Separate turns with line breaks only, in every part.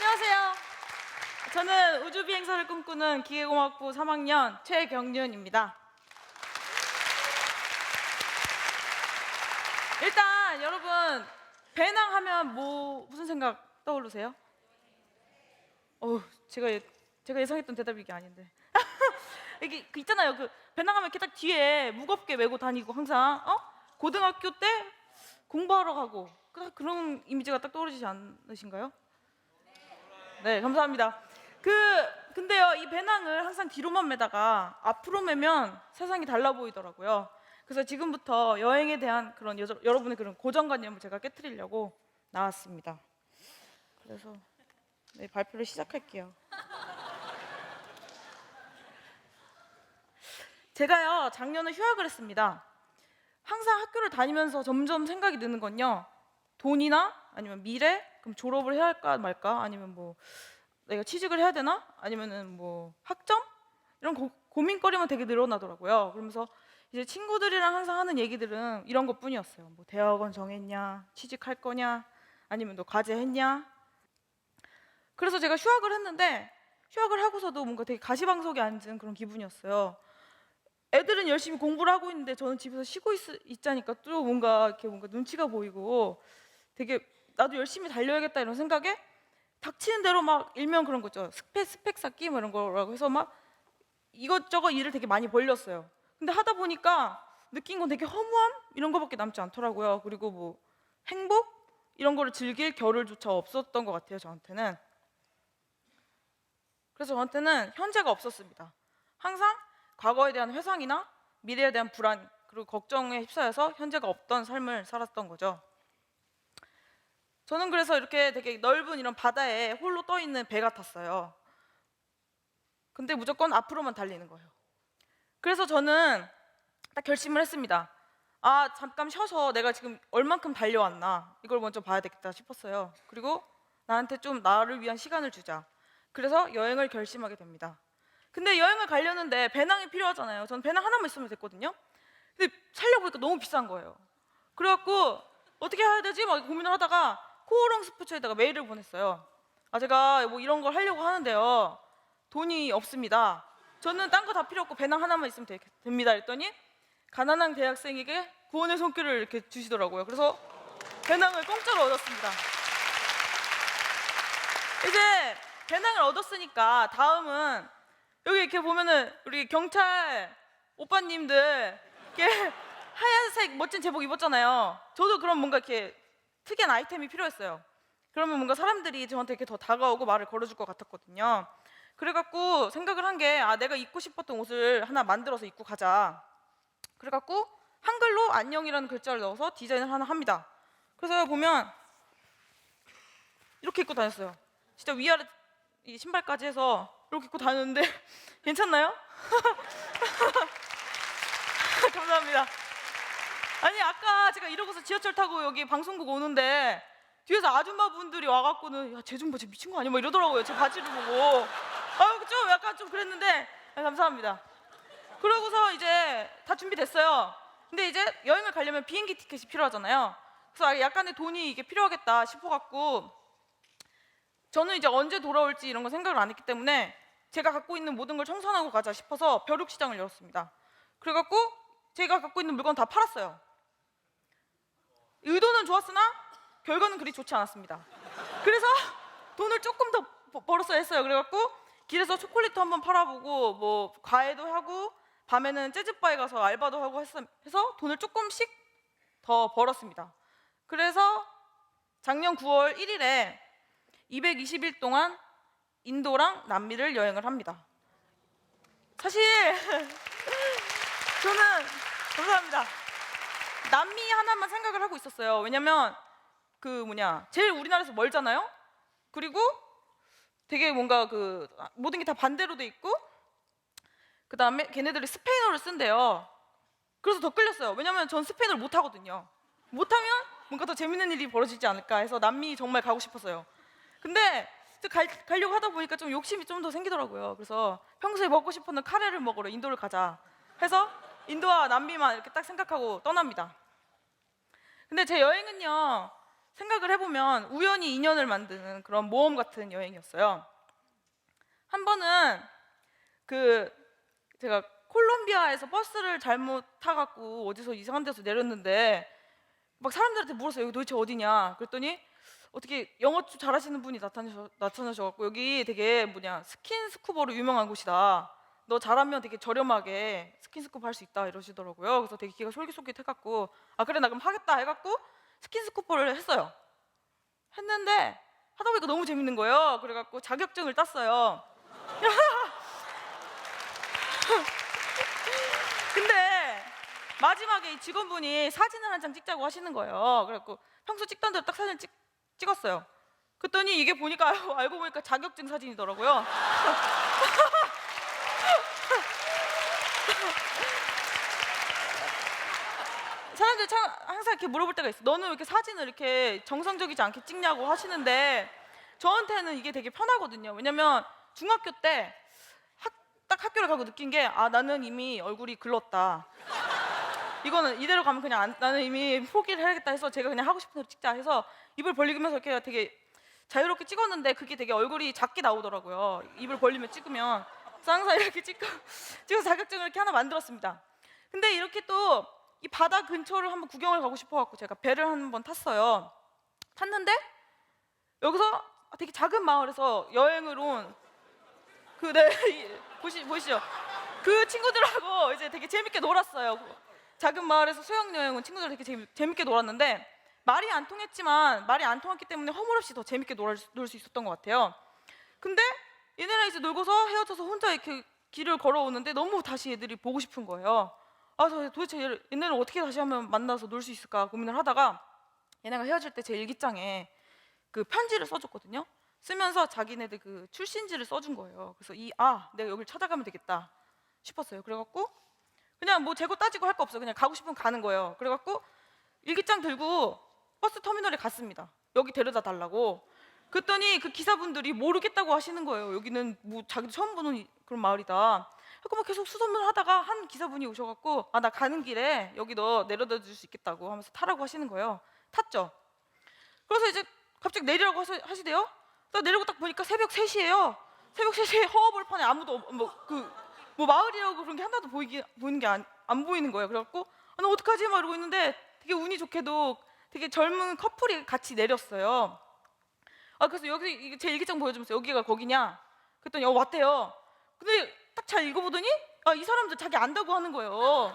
안녕하세요. 저는 우주비행사를 꿈꾸는 기계공학부 3학년 최경윤입니다. 일단 여러분, 배낭 하면 무슨 생각 떠오르세요? 제가 예상했던 대답이 이게 아닌데. 이게 있잖아요. 배낭 하면 이렇게 딱 뒤에 무겁게 메고 다니고 항상 고등학교 때 공부하러 가고 그런 이미지가 딱 떠오르지 않으신가요? 네, 감사합니다. 근데요, 이 배낭을 항상 뒤로만 매다가 앞으로 매면 세상이 달라 보이더라고요. 그래서 지금부터 여행에 대한 그런 여러분의 그런 고정관념을 제가 깨트리려고 나왔습니다. 그래서 네, 발표를 시작할게요. 제가요, 작년에 휴학을 했습니다. 항상 학교를 다니면서 점점 생각이 드는 건요, 돈이나 아니면 미래? 그럼 졸업을 해야 할까 말까? 아니면 뭐 내가 취직을 해야 되나? 아니면은 뭐 학점? 이런 고민거리만 되게 늘어나더라고요. 그러면서 이제 친구들이랑 항상 하는 얘기들은 이런 것뿐이었어요. 뭐 대학원 정했냐? 취직할 거냐? 아니면 너 과제했냐? 그래서 제가 휴학을 했는데 휴학을 하고서도 뭔가 되게 가시방석에 앉은 그런 기분이었어요. 애들은 열심히 공부를 하고 있는데 저는 집에서 쉬고 있자니까 또 뭔가 눈치가 보이고 되게 나도 열심히 달려야겠다 이런 생각에 닥치는 대로 막 일명 그런 거죠. 스펙 쌓기 뭐 이런 거라고 해서 막 이것저것 일을 되게 많이 벌렸어요. 근데 하다 보니까 느낀 건 되게 허무함 이런 거밖에 남지 않더라고요. 그리고 뭐 행복 이런 거를 즐길 겨를조차 없었던 것 같아요, 저한테는. 그래서 저한테는 현재가 없었습니다. 항상 과거에 대한 회상이나 미래에 대한 불안 그리고 걱정에 휩싸여서 현재가 없던 삶을 살았던 거죠. 저는 그래서 이렇게 되게 넓은 이런 바다에 홀로 떠 있는 배 같았어요. 근데 무조건 앞으로만 달리는 거예요. 그래서 저는 딱 결심을 했습니다. 아, 잠깐 쉬어서 내가 지금 얼만큼 달려왔나 이걸 먼저 봐야 되겠다 싶었어요. 그리고 나한테 좀 나를 위한 시간을 주자. 그래서 여행을 결심하게 됩니다. 근데 여행을 가려는데 배낭이 필요하잖아요. 전 배낭 하나만 있으면 됐거든요. 근데 살려보니까 너무 비싼 거예요. 그래갖고 어떻게 해야 되지? 막 고민을 하다가 코오롱 스포츠에다가 메일을 보냈어요. 아, 제가 뭐 이런 걸 하려고 하는데요, 돈이 없습니다. 저는 딴 거 다 필요 없고 배낭 하나만 있으면 됩니다. 했더니 가난한 대학생에게 구원의 손길을 이렇게 주시더라고요. 그래서 배낭을 공짜로 얻었습니다. 이제 배낭을 얻었으니까 다음은 여기 이렇게 보면은 우리 경찰 오빠님들 이렇게 하얀색 멋진 제복 입었잖아요. 저도 그럼 뭔가 이렇게 특이한 아이템이 필요했어요. 그러면 뭔가 사람들이 저한테 이렇게 더 다가오고 말을 걸어줄 것 같았거든요. 그래갖고 생각을 한 게, 아, 내가 입고 싶었던 옷을 하나 만들어서 입고 가자. 그래갖고 한글로 안녕이라는 글자를 넣어서 디자인을 하나 합니다. 그래서 보면 이렇게 입고 다녔어요. 진짜 위아래 이 신발까지 해서 이렇게 입고 다녔는데 괜찮나요? 감사합니다. 아니, 아까 제가 이러고서 지하철 타고 여기 방송국 오는데 뒤에서 아줌마분들이 와갖고는 야, 쟤 좀 봐, 쟤 미친 거 아니야? 막 이러더라고요. 제 바지를 보고. 좀 약간 좀 그랬는데 감사합니다. 그러고서 이제 다 준비됐어요. 근데 이제 여행을 가려면 비행기 티켓이 필요하잖아요. 그래서 약간의 돈이 이게 필요하겠다 싶어갖고 저는 이제 언제 돌아올지 이런 거 생각을 안 했기 때문에 제가 갖고 있는 모든 걸 청산하고 가자 싶어서 벼룩시장을 열었습니다. 그래갖고 제가 갖고 있는 물건 다 팔았어요. 의도는 좋았으나 결과는 그리 좋지 않았습니다. 그래서 돈을 조금 더 벌었어야 했어요. 그래갖고 길에서 초콜릿도 한번 팔아보고 뭐 과외도 하고 밤에는 재즈바에 가서 알바도 하고 해서 돈을 조금씩 더 벌었습니다. 그래서 작년 9월 1일에 220일 동안 인도랑 남미를 여행을 합니다. 사실 저는 감사합니다. 남미 하나만 생각을 하고 있었어요. 왜냐면 제일 우리나라에서 멀잖아요. 그리고 되게 뭔가 모든 게 다 반대로 돼 있고 그 다음에 걔네들이 스페인어를 쓴대요. 그래서 더 끌렸어요. 왜냐면 전 스페인어를 못하거든요. 못하면 뭔가 더 재밌는 일이 벌어지지 않을까 해서 남미 정말 가고 싶었어요. 근데 가려고 하다 보니까 좀 욕심이 좀 더 생기더라고요. 그래서 평소에 먹고 싶었던 카레를 먹으러 인도를 가자 해서 인도와 남미만 이렇게 딱 생각하고 떠납니다. 근데 제 여행은요, 생각을 해보면 우연히 인연을 만드는 그런 모험 같은 여행이었어요. 한 번은 그 제가 콜롬비아에서 버스를 잘못 타갖고 어디서 이상한 데서 내렸는데 막 사람들한테 물었어요. 여기 도대체 어디냐? 그랬더니 어떻게 영어 좀 잘하시는 분이 나타나셔갖고 여기 되게 스킨스쿠버로 유명한 곳이다. 너 잘하면 되게 저렴하게 스킨스쿠버 할 수 있다 이러시더라고요. 그래서 되게 기가 솔깃솔깃해갖고 아 그래 나 그럼 하겠다 해갖고 스킨스쿠버를 했어요. 했는데 하다 보니까 너무 재밌는 거예요. 그래갖고 자격증을 땄어요. 근데 마지막에 이 직원분이 사진을 한 장 찍자고 하시는 거예요. 그래갖고 평소 찍던 대로 딱 사진 찍었어요. 그랬더니 이게 보니까 알고 보니까 자격증 사진이더라고요. 사람들이 참 항상 이렇게 물어볼 때가 있어. 너는 왜 이렇게 사진을 이렇게 정성적이지 않게 찍냐고 하시는데 저한테는 이게 되게 편하거든요. 왜냐면 중학교 때 딱 학교를 가고 느낀 게 아 나는 이미 얼굴이 글렀다. 이거는 이대로 가면 그냥 나는 이미 포기를 해야겠다 해서 제가 그냥 하고 싶은 대로 찍자 해서 입을 벌리면서 이렇게 되게 자유롭게 찍었는데 그게 되게 얼굴이 작게 나오더라고요. 입을 벌리면 찍으면. 그래서 항상 이렇게 찍어서 자격증을 이렇게 하나 만들었습니다. 근데 이렇게 또 이 바다 근처를 한번 구경을 가고 싶어갖고 제가 배를 한번 탔어요. 탔는데 여기서 되게 작은 마을에서 여행을 온 보시죠. 그 친구들하고 이제 되게 재밌게 놀았어요. 작은 마을에서 수영여행 온 친구들 되게 재밌게 놀았는데 말이 안 통했기 때문에 허물없이 더 재밌게 놀 수 있었던 것 같아요. 근데 얘네랑 이제 놀고서 헤어져서 혼자 이렇게 길을 걸어오는데 너무 다시 얘들이 보고 싶은 거예요. 아, 저 도대체 얘네를 어떻게 다시 한번 만나서 놀 수 있을까 고민을 하다가 얘네가 헤어질 때 제 일기장에 그 편지를 써줬거든요. 쓰면서 자기네들 그 출신지를 써준 거예요. 그래서 내가 여길 찾아가면 되겠다 싶었어요. 그래갖고 그냥 뭐 재고 따지고 할 거 없어요. 그냥 가고 싶으면 가는 거예요. 그래갖고 일기장 들고 버스 터미널에 갔습니다. 여기 데려다 달라고. 그랬더니 그 기사분들이 모르겠다고 하시는 거예요. 여기는 뭐 자기도 처음 보는 그런 마을이다. 그래서 막 계속 수소문을 하다가 한 기사분이 오셔갖고 나 가는 길에 여기 너 내려다 줄 수 있겠다고 하면서 타라고 하시는 거예요. 탔죠. 그래서 이제 갑자기 내리라고 하시대요. 딱 내리고 딱 보니까 새벽 3시예요. 새벽 3시에 허허벌판에 아무도 마을이라고 그런 게 하나도 보이는 게 안 보이는 거예요. 그래갖고 나 어떡하지 막 이러고 있는데 되게 운이 좋게도 되게 젊은 커플이 같이 내렸어요. 그래서 여기 제 일기장 보여주면서 여기가 거기냐? 그랬더니 왔대요. 근데 딱 잘 읽어보더니 이 사람들 자기 안다고 하는 거예요.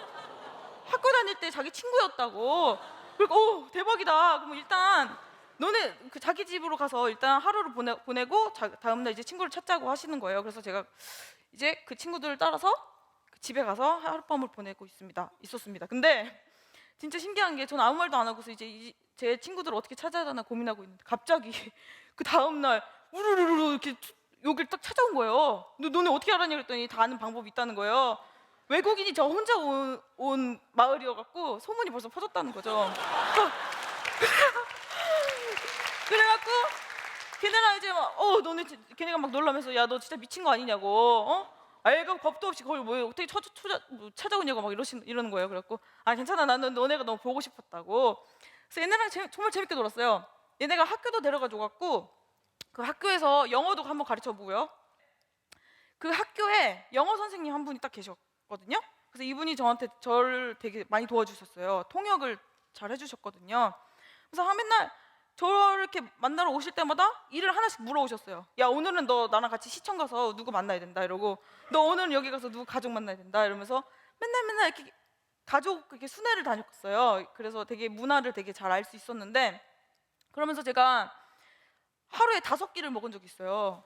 학교 다닐 때 자기 친구였다고. 그리고 대박이다. 그럼 일단 너네 그 자기 집으로 가서 일단 하루를 보내고 다음날 이제 친구를 찾자고 하시는 거예요. 그래서 제가 이제 그 친구들을 따라서 그 집에 가서 하룻밤을 보내고 있었습니다. 근데 진짜 신기한 게 저는 아무 말도 안 하고서 이제 제 친구들을 어떻게 찾아야 되나 고민하고 있는데 갑자기 그 다음날 우르르르 이렇게 여길 딱 찾아온 거예요. 너네 어떻게 알았냐 그랬더니 다 아는 방법이 있다는 거예요. 외국인이 저 혼자 온 마을이어갖고 소문이 벌써 퍼졌다는 거죠. 그래갖고 걔네랑 이제 걔네가 막 놀라면서 야 너 진짜 미친 거 아니냐고 알고 겁도 없이 거기 뭐 어떻게 찾아오냐고 막 이러는 거예요. 그래갖고 괜찮아 나는 너네가 너무 보고 싶었다고. 그래서 얘네랑 정말 재밌게 놀았어요. 얘네가 학교도 데려가 줘갖고 그 학교에서 영어도 한번 가르쳐 보고요. 그 학교에 영어 선생님 한 분이 딱 계셨거든요. 그래서 이분이 저를 되게 많이 도와주셨어요. 통역을 잘 해주셨거든요. 그래서 맨날 저를 이렇게 만나러 오실 때마다 일을 하나씩 물어오셨어요. 야 오늘은 너 나랑 같이 시청 가서 누구 만나야 된다 이러고 너 오늘은 여기 가서 누구 가족 만나야 된다 이러면서 맨날 이렇게 가족 이렇게 순회를 다녔어요. 그래서 되게 문화를 되게 잘 알 수 있었는데 그러면서 제가 하루에 5끼를 먹은 적이 있어요.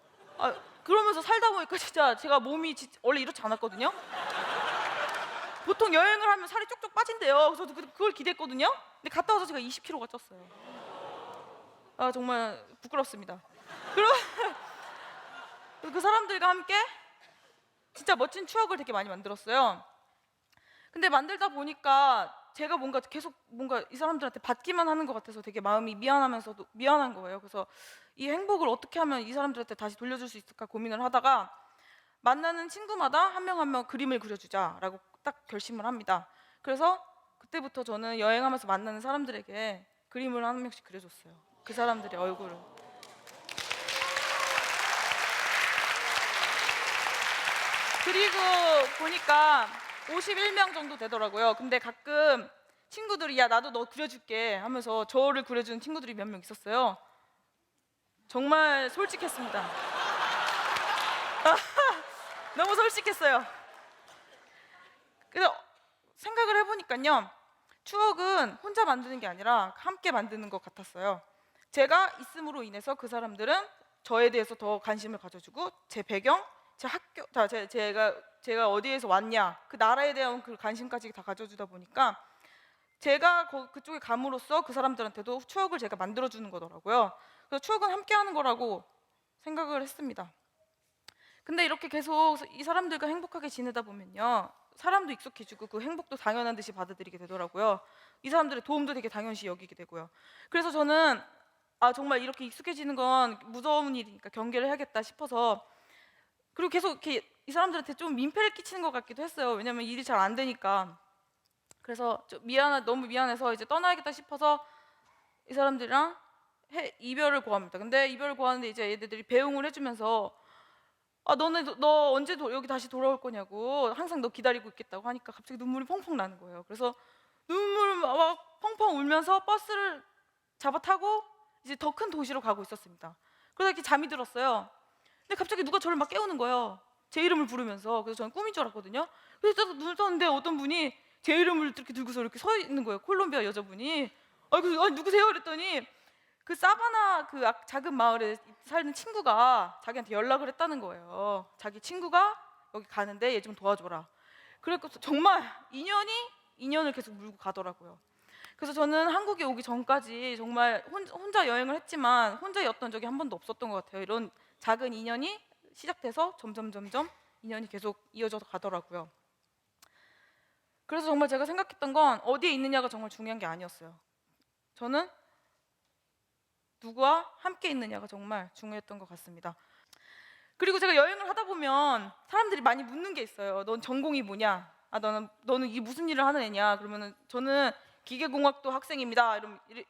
그러면서 살다 보니까 진짜 제가 몸이 원래 이렇지 않았거든요. 보통 여행을 하면 살이 쪽쪽 빠진대요. 그래서 그걸 기대했거든요. 근데 갔다 와서 제가 20kg가 쪘어요. 정말 부끄럽습니다. 그리고 그 사람들과 함께 진짜 멋진 추억을 되게 많이 만들었어요. 근데 만들다 보니까 제가 계속 이 사람들한테 받기만 하는 것 같아서 되게 마음이 미안하면서도 미안한 거예요. 그래서 이 행복을 어떻게 하면 이 사람들한테 다시 돌려줄 수 있을까 고민을 하다가 만나는 친구마다 한 명 한 명 그림을 그려주자라고 딱 결심을 합니다. 그래서 그때부터 저는 여행하면서 만나는 사람들에게 그림을 한 명씩 그려줬어요. 그 사람들의 얼굴을. 그리고 보니까 51명 정도 되더라고요. 근데 가끔 친구들이 야 나도 너 그려줄게 하면서 저를 그려주는 친구들이 몇 명 있었어요. 정말 솔직했습니다. 너무 솔직했어요. 그래서 생각을 해보니까요, 추억은 혼자 만드는 게 아니라 함께 만드는 것 같았어요. 제가 있음으로 인해서 그 사람들은 저에 대해서 더 관심을 가져주고 제 배경, 제 학교, 제가 어디에서 왔냐, 그 나라에 대한 그 관심까지 다 가져주다 보니까 제가 그쪽에 감으로써 그 사람들한테도 추억을 제가 만들어주는 거더라고요. 그래서 추억은 함께하는 거라고 생각을 했습니다. 근데 이렇게 계속 이 사람들과 행복하게 지내다 보면요, 사람도 익숙해지고 그 행복도 당연한 듯이 받아들이게 되더라고요. 이 사람들의 도움도 되게 당연시 여기게 되고요. 그래서 저는 정말 이렇게 익숙해지는 건 무서운 일이니까 경계를 해야겠다 싶어서, 그리고 계속 이렇게 이 사람들한테 좀 민폐를 끼치는 것 같기도 했어요. 왜냐면 일이 잘 안 되니까. 그래서 너무 미안해서 이제 떠나야겠다 싶어서 이 사람들이랑 이별을 고합니다. 근데 이별을 고하는데 이제 얘네들이 배웅을 해주면서 너 언제 여기 다시 돌아올 거냐고, 항상 너 기다리고 있겠다고 하니까 갑자기 눈물이 펑펑 나는 거예요. 그래서 눈물 막 펑펑 울면서 버스를 잡아 타고 이제 더 큰 도시로 가고 있었습니다. 그러다 이렇게 잠이 들었어요. 근데 갑자기 누가 저를 막 깨우는 거예요. 제 이름을 부르면서. 그래서 저는 꿈인 줄 알았거든요. 그래서 눈을 떴는데 어떤 분이 제 이름을 이렇게 들고서 이렇게 서 있는 거예요. 콜롬비아 여자분이. 아니 누구세요? 그랬더니 그 사바나 그 작은 마을에 사는 친구가 자기한테 연락을 했다는 거예요. 자기 친구가 여기 가는데 얘 좀 도와줘라. 그래서 정말 인연을 계속 물고 가더라고요. 그래서 저는 한국에 오기 전까지 정말 혼자 여행을 했지만 혼자였던 적이 한 번도 없었던 것 같아요. 이런 작은 인연이 시작돼서 점점 인연이 계속 이어져 가더라고요. 그래서 정말 제가 생각했던 건 어디에 있느냐가 정말 중요한 게 아니었어요. 저는 누구와 함께 있느냐가 정말 중요했던 것 같습니다. 그리고 제가 여행을 하다 보면 사람들이 많이 묻는 게 있어요. 넌 전공이 뭐냐? 너는 이게 무슨 일을 하는 애냐? 그러면은 저는 기계공학도 학생입니다.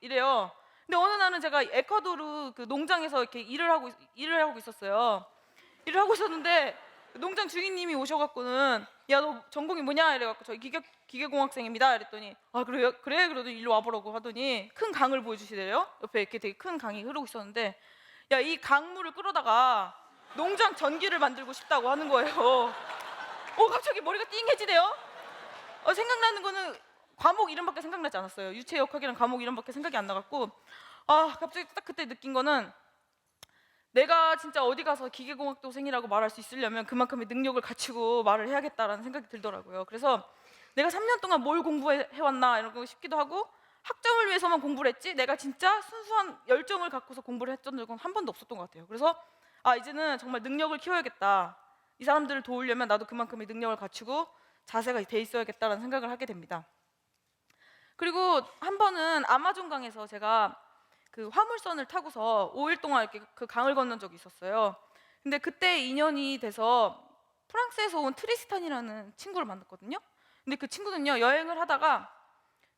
이래요. 근데 어느 날은 제가 에콰도르 그 농장에서 이렇게 일을 하고 있었어요. 일을 하고 있었는데 농장 주인님이 오셔갖고는 야 너 전공이 뭐냐? 이래갖고 저 기계공학생입니다. 이랬더니 그래요? 그래 그래도 일로 와보라고 하더니 큰 강을 보여주시대요. 옆에 이렇게 되게 큰 강이 흐르고 있었는데 야 이 강물을 끌어다가 농장 전기를 만들고 싶다고 하는 거예요. 갑자기 머리가 띵해지대요. 생각나는 거는 과목 이름밖에 생각나지 않았어요. 유체역학이랑 과목 이름밖에 생각이 안 나갔고 갑자기 딱 그때 느낀 거는 내가 진짜 어디 가서 기계공학도생이라고 말할 수 있으려면 그만큼의 능력을 갖추고 말을 해야겠다라는 생각이 들더라고요. 그래서 내가 3년 동안 뭘 공부해왔나 이런 거 싶기도 하고, 학점을 위해서만 공부를 했지 내가 진짜 순수한 열정을 갖고서 공부를 했던 적은 한 번도 없었던 것 같아요. 그래서 이제는 정말 능력을 키워야겠다. 이 사람들을 도우려면 나도 그만큼의 능력을 갖추고 자세가 돼 있어야겠다라는 생각을 하게 됩니다. 그리고 한 번은 아마존강에서 제가 그 화물선을 타고서 5일 동안 이렇게 그 강을 건넌 적이 있었어요. 근데 그때 인연이 돼서 프랑스에서 온 트리스탄이라는 친구를 만났거든요. 근데 그 친구는요, 여행을 하다가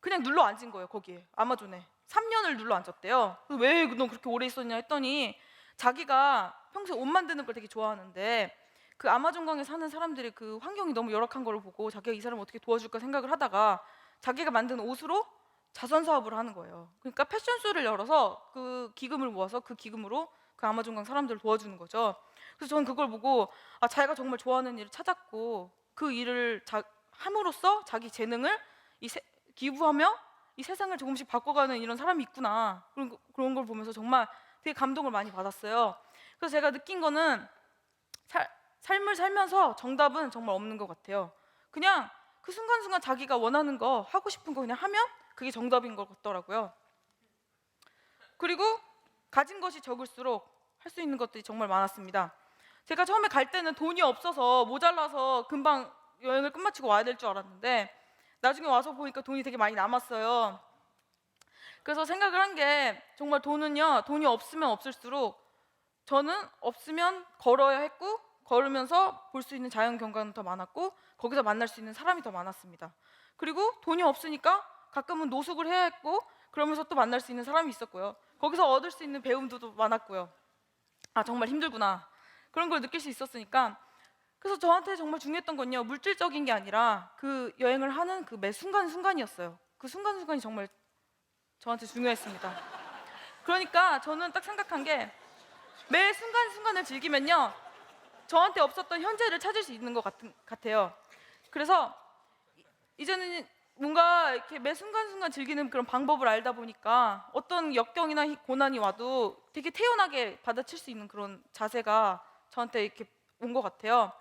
그냥 눌러 앉은 거예요. 거기에 아마존에 3년을 눌러 앉았대요. 왜 너 그렇게 오래 있었냐 했더니 자기가 평소에 옷 만드는 걸 되게 좋아하는데 그 아마존강에 사는 사람들이 그 환경이 너무 열악한 걸 보고 자기가 이 사람을 어떻게 도와줄까 생각을 하다가 자기가 만든 옷으로 자선 사업을 하는 거예요. 그러니까 패션쇼를 열어서 그 기금을 모아서 그 기금으로 그 아마존강 사람들을 도와주는 거죠. 그래서 저는 그걸 보고 자기가 정말 좋아하는 일을 찾았고 그 일을 함으로써 자기 재능을 기부하며 이 세상을 조금씩 바꿔가는 이런 사람이 있구나, 그런 걸 보면서 정말 되게 감동을 많이 받았어요. 그래서 제가 느낀 거는 삶을 살면서 정답은 정말 없는 것 같아요. 그냥 그 순간순간 자기가 원하는 거, 하고 싶은 거 그냥 하면 그게 정답인 것 같더라고요. 그리고 가진 것이 적을수록 할 수 있는 것들이 정말 많았습니다. 제가 처음에 갈 때는 돈이 없어서 모자라서 금방 여행을 끝마치고 와야 될 줄 알았는데 나중에 와서 보니까 돈이 되게 많이 남았어요. 그래서 생각을 한 게 정말 돈이 없으면 없을수록 저는 없으면 걸어야 했고 걸으면서 볼 수 있는 자연 경관은 더 많았고 거기서 만날 수 있는 사람이 더 많았습니다. 그리고 돈이 없으니까 가끔은 노숙을 해야 했고 그러면서 또 만날 수 있는 사람이 있었고요. 거기서 얻을 수 있는 배움도 많았고요. 아, 정말 힘들구나, 그런 걸 느낄 수 있었으니까. 그래서 저한테 정말 중요했던 건요, 물질적인 게 아니라 그 여행을 하는 그 매 순간순간이었어요. 그 순간순간이 정말 저한테 중요했습니다. 그러니까 저는 딱 생각한 게, 매 순간순간을 즐기면요 저한테 없었던 현재를 찾을 수 있는 것 같아요. 그래서 이제는 뭔가 이렇게 매 순간순간 즐기는 그런 방법을 알다 보니까 어떤 역경이나 고난이 와도 되게 태연하게 받아칠 수 있는 그런 자세가 저한테 이렇게 온 것 같아요.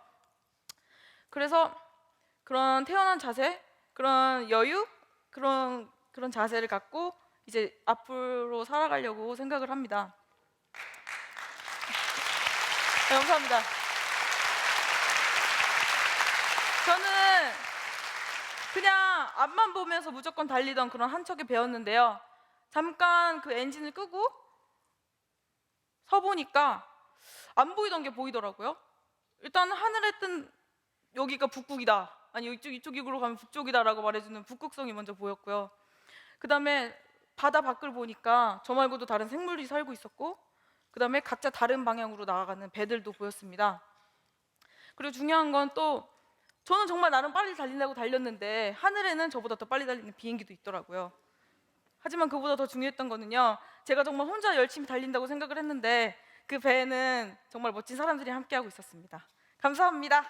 그래서 그런 태어난 자세, 그런 여유, 그런 자세를 갖고 이제 앞으로 살아가려고 생각을 합니다. 네, 감사합니다. 저는 그냥 앞만 보면서 무조건 달리던 그런 한 척의 배였는데요. 잠깐 그 엔진을 끄고 서 보니까 안 보이던 게 보이더라고요. 일단 하늘에 뜬 여기가 북극이다, 아니 이쪽으로 가면 북쪽이다라고 말해주는 북극성이 먼저 보였고요. 그 다음에 바다 밖을 보니까 저 말고도 다른 생물이 살고 있었고, 그 다음에 각자 다른 방향으로 나아가는 배들도 보였습니다. 그리고 중요한 건 또, 저는 정말 나름 빨리 달린다고 달렸는데 하늘에는 저보다 더 빨리 달리는 비행기도 있더라고요. 하지만 그보다 더 중요했던 거는요, 제가 정말 혼자 열심히 달린다고 생각을 했는데 그 배에는 정말 멋진 사람들이 함께하고 있었습니다. 감사합니다.